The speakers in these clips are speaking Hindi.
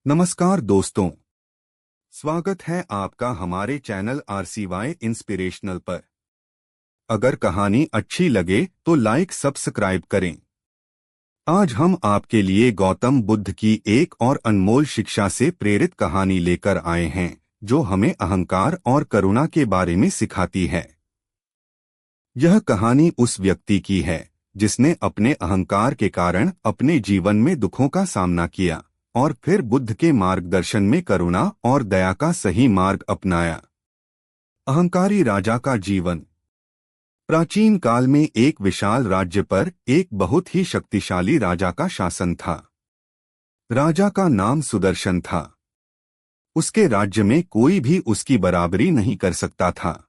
नमस्कार दोस्तों, स्वागत है आपका हमारे चैनल RCY इंस्पिरेशनल पर। अगर कहानी अच्छी लगे तो लाइक सब्सक्राइब करें। आज हम आपके लिए गौतम बुद्ध की एक और अनमोल शिक्षा से प्रेरित कहानी लेकर आए हैं, जो हमें अहंकार और करुणा के बारे में सिखाती है। यह कहानी उस व्यक्ति की है जिसने अपने अहंकार के कारण अपने जीवन में दुखों का सामना किया और फिर बुद्ध के मार्गदर्शन में करुणा और दया का सही मार्ग अपनाया। अहंकारी राजा का जीवन। प्राचीन काल में एक विशाल राज्य पर एक बहुत ही शक्तिशाली राजा का शासन था। राजा का नाम सुदर्शन था। उसके राज्य में कोई भी उसकी बराबरी नहीं कर सकता था।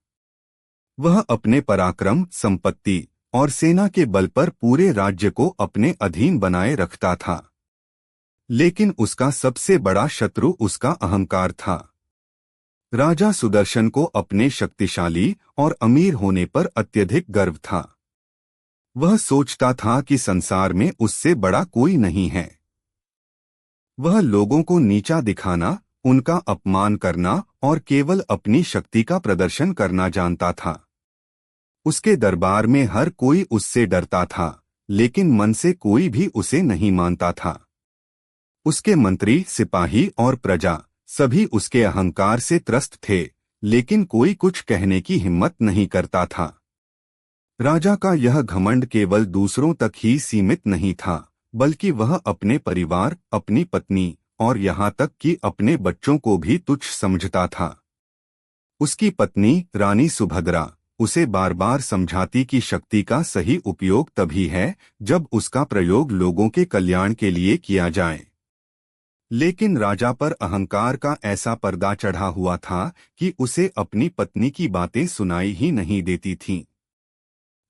वह अपने पराक्रम, संपत्ति और सेना के बल पर पूरे राज्य को अपने अधीन बनाए रखता था। लेकिन उसका सबसे बड़ा शत्रु उसका अहंकार था। राजा सुदर्शन को अपने शक्तिशाली और अमीर होने पर अत्यधिक गर्व था। वह सोचता था कि संसार में उससे बड़ा कोई नहीं है। वह लोगों को नीचा दिखाना, उनका अपमान करना और केवल अपनी शक्ति का प्रदर्शन करना जानता था। उसके दरबार में हर कोई उससे डरता था, लेकिन मन से कोई भी उसे नहीं मानता था। उसके मंत्री, सिपाही और प्रजा सभी उसके अहंकार से त्रस्त थे, लेकिन कोई कुछ कहने की हिम्मत नहीं करता था। राजा का यह घमंड केवल दूसरों तक ही सीमित नहीं था, बल्कि वह अपने परिवार, अपनी पत्नी और यहाँ तक कि अपने बच्चों को भी तुच्छ समझता था। उसकी पत्नी रानी सुभद्रा उसे बार बार समझाती कि शक्ति का सही उपयोग तभी है जब उसका प्रयोग लोगों के कल्याण के लिए किया जाए। लेकिन राजा पर अहंकार का ऐसा पर्दा चढ़ा हुआ था कि उसे अपनी पत्नी की बातें सुनाई ही नहीं देती थीं।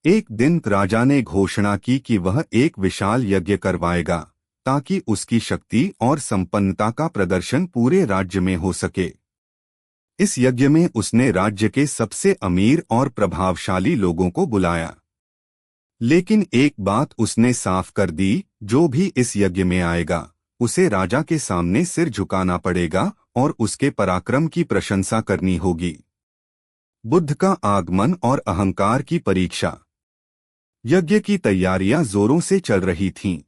एक दिन राजा ने घोषणा की कि वह एक विशाल यज्ञ करवाएगा, ताकि उसकी शक्ति और संपन्नता का प्रदर्शन पूरे राज्य में हो सके। इस यज्ञ में उसने राज्य के सबसे अमीर और प्रभावशाली लोगों को बुलाया। लेकिन एक बात उसने साफ कर दी, जो भी इस यज्ञ में आएगा उसे राजा के सामने सिर झुकाना पड़ेगा और उसके पराक्रम की प्रशंसा करनी होगी। बुद्ध का आगमन और अहंकार की परीक्षा। यज्ञ की तैयारियां जोरों से चल रही थीं।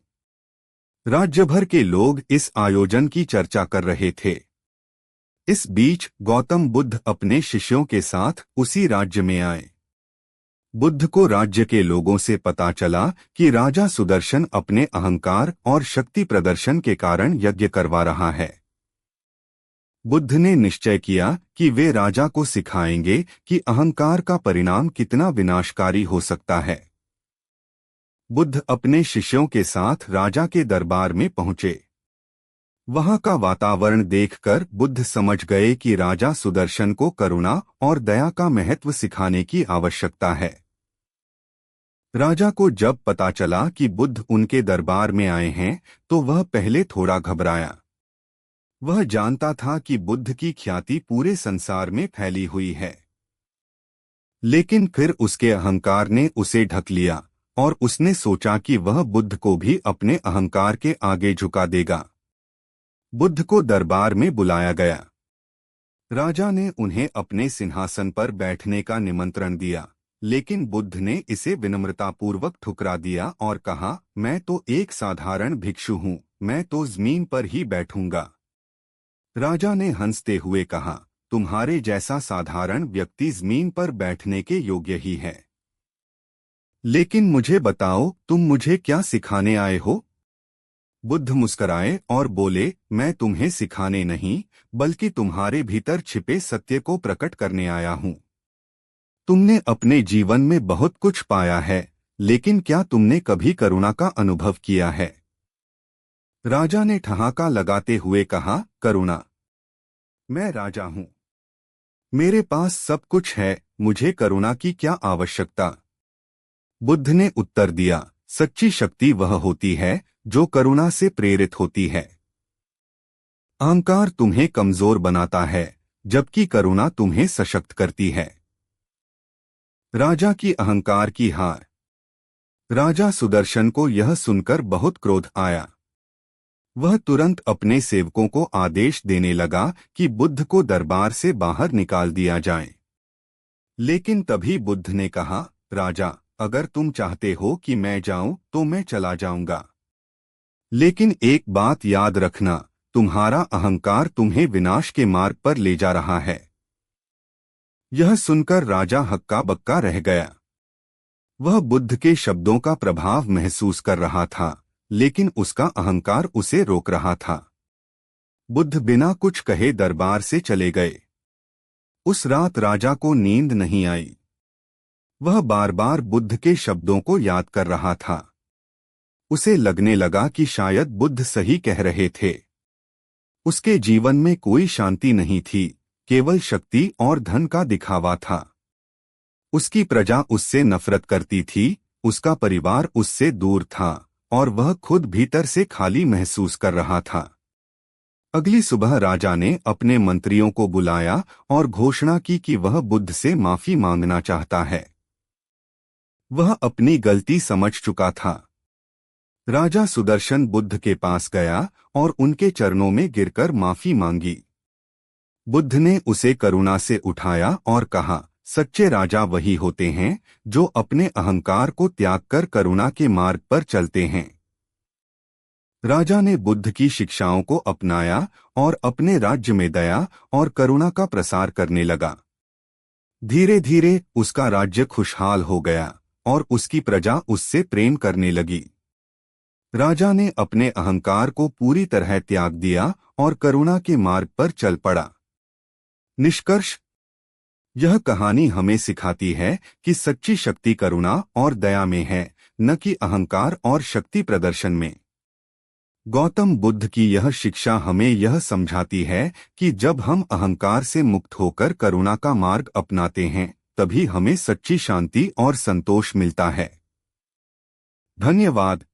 राज्य भर के लोग इस आयोजन की चर्चा कर रहे थे। इस बीच गौतम बुद्ध अपने शिष्यों के साथ उसी राज्य में आए। बुद्ध को राज्य के लोगों से पता चला कि राजा सुदर्शन अपने अहंकार और शक्ति प्रदर्शन के कारण यज्ञ करवा रहा है। बुद्ध ने निश्चय किया कि वे राजा को सिखाएंगे कि अहंकार का परिणाम कितना विनाशकारी हो सकता है। बुद्ध अपने शिष्यों के साथ राजा के दरबार में पहुंचे। वहां का वातावरण देखकर बुद्ध समझ गए कि राजा सुदर्शन को करुणा और दया का महत्व सिखाने की आवश्यकता है। राजा को जब पता चला कि बुद्ध उनके दरबार में आए हैं, तो वह पहले थोड़ा घबराया। वह जानता था कि बुद्ध की ख्याति पूरे संसार में फैली हुई है। लेकिन फिर उसके अहंकार ने उसे ढक लिया और उसने सोचा कि वह बुद्ध को भी अपने अहंकार के आगे झुका देगा। बुद्ध को दरबार में बुलाया गया। राजा ने उन्हें अपने सिंहासन पर बैठने का निमंत्रण दिया, लेकिन बुद्ध ने इसे विनम्रतापूर्वक ठुकरा दिया और कहा, मैं तो एक साधारण भिक्षु हूँ, मैं तो जमीन पर ही बैठूंगा। राजा ने हंसते हुए कहा, तुम्हारे जैसा साधारण व्यक्ति जमीन पर बैठने के योग्य ही है। लेकिन मुझे बताओ, तुम मुझे क्या सिखाने आए हो? बुद्ध मुस्कराए और बोले, मैं तुम्हें सिखाने नहीं, बल्कि तुम्हारे भीतर छिपे सत्य को प्रकट करने आया हूँ। तुमने अपने जीवन में बहुत कुछ पाया है, लेकिन क्या तुमने कभी करुणा का अनुभव किया है? राजा ने ठहाका लगाते हुए कहा, करुणा? मैं राजा हूं। मेरे पास सब कुछ है, मुझे करुणा की क्या आवश्यकता? बुद्ध ने उत्तर दिया, सच्ची शक्ति वह होती है जो करुणा से प्रेरित होती है। अहंकार तुम्हें कमजोर बनाता है, जबकि करुणा तुम्हें सशक्त करती है। राजा की अहंकार की हार। राजा सुदर्शन को यह सुनकर बहुत क्रोध आया। वह तुरंत अपने सेवकों को आदेश देने लगा कि बुद्ध को दरबार से बाहर निकाल दिया जाए। लेकिन तभी बुद्ध ने कहा, राजा, अगर तुम चाहते हो कि मैं जाऊं तो मैं चला जाऊंगा, लेकिन एक बात याद रखना, तुम्हारा अहंकार तुम्हें विनाश के मार्ग पर ले जा रहा है। यह सुनकर राजा हक्का बक्का रह गया। वह बुद्ध के शब्दों का प्रभाव महसूस कर रहा था, लेकिन उसका अहंकार उसे रोक रहा था। बुद्ध बिना कुछ कहे दरबार से चले गए। उस रात राजा को नींद नहीं आई। वह बार बार बुद्ध के शब्दों को याद कर रहा था। उसे लगने लगा कि शायद बुद्ध सही कह रहे थे। उसके जीवन में कोई शांति नहीं थी, केवल शक्ति और धन का दिखावा था। उसकी प्रजा उससे नफरत करती थी, उसका परिवार उससे दूर था, और वह खुद भीतर से खाली महसूस कर रहा था। अगली सुबह राजा ने अपने मंत्रियों को बुलाया और घोषणा की कि वह बुद्ध से माफी मांगना चाहता है। वह अपनी गलती समझ चुका था। राजा सुदर्शन बुद्ध के पास गया और उनके चरणों में गिरकर माफी मांगी। बुद्ध ने उसे करुणा से उठाया और कहा, सच्चे राजा वही होते हैं जो अपने अहंकार को त्याग कर करुणा के मार्ग पर चलते हैं। राजा ने बुद्ध की शिक्षाओं को अपनाया और अपने राज्य में दया और करुणा का प्रसार करने लगा। धीरे धीरे उसका राज्य खुशहाल हो गया और उसकी प्रजा उससे प्रेम करने लगी। राजा ने अपने अहंकार को पूरी तरह त्याग दिया और करुणा के मार्ग पर चल पड़ा। निष्कर्ष, यह कहानी हमें सिखाती है कि सच्ची शक्ति करुणा और दया में है, न कि अहंकार और शक्ति प्रदर्शन में। गौतम बुद्ध की यह शिक्षा हमें यह समझाती है कि जब हम अहंकार से मुक्त होकर करुणा का मार्ग अपनाते हैं, तभी हमें सच्ची शांति और संतोष मिलता है। धन्यवाद।